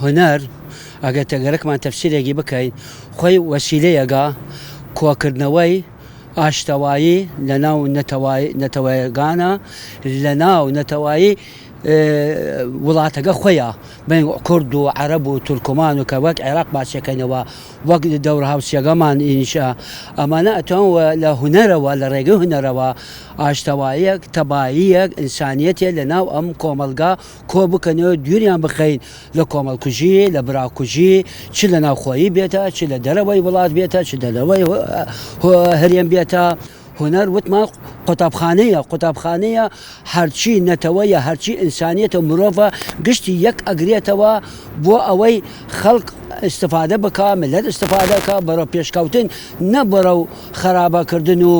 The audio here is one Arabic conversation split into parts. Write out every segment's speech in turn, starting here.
هنر ئەگەر تەگەرەکمان تەفسیرێکی بکەین خۆی وەسیلەیەگە کۆکردنەوەی ئاشتەوایی لە ناو نەتەوەیەکانە لە ناو نەتەوایی وڵاتەکە خۆیە بین کورد و عەرەب و تورکمان و کە وەک عێراق باسیەکەینەوە وەک دەورە هاوسێگەمان ئینشا ئەمانە ئەتوانوە لە هونەرەوە لە ڕێگەی هونەرەوە ئاشتەواییەک تەباییەک ئینسانیەتێ لە ناو ئەم کۆمەلگا کۆ بکەنەوە دووریان بخەین لە کۆمەڵکوژی لە براکوژی چ لە ناوخۆیی بێتە چ لە دەرەوەی وڵات بێتە چ دەرەوەی هەرێم بێتە هنر وتمان قوتابخانەیە هەرچی نەتەوەیە هەرچی ئینسانیەتە مرۆڤە گشتی یەک ئەگرێتەوە بۆ ئەوەی خەڵک استفادە بکە ملت استفادەکە بەرەو پێشکەوتن نە بەرەو خراپەکردن و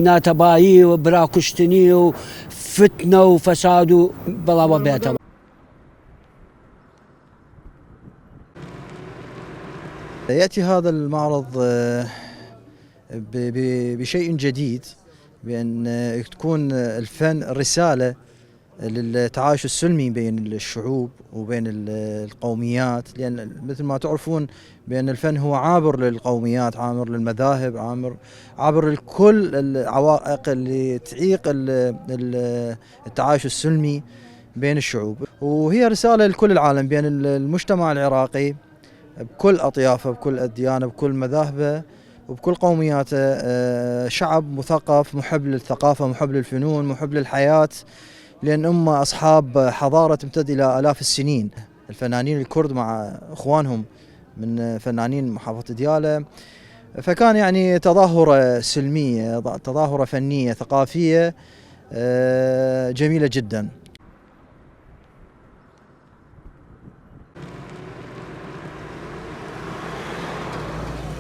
ناتەبایی و براکوشتنی و فتنە و فەساد و بەڵاوە بێتەوە. يأتي هذا المعرض بشيء جديد، بأن تكون الفن رسالة للتعايش السلمي بين الشعوب وبين القوميات، لأن مثل ما تعرفون بأن الفن هو عابر للقوميات، عابر للمذاهب، عابر لكل العوائق اللي تعيق التعايش السلمي بين الشعوب، وهي رسالة لكل العالم بأن المجتمع العراقي بكل أطيافه بكل أديانه بكل مذاهبه وبكل قومياته شعب مثقف محب للثقافة محب للفنون محب للحياة، لأن هم أصحاب حضارة تمتد إلى آلاف السنين. الفنانين الكرد مع إخوانهم من فنانين محافظة ديالى، فكان يعني تظاهرة سلمية تظاهرة فنية ثقافية جميلة جدا.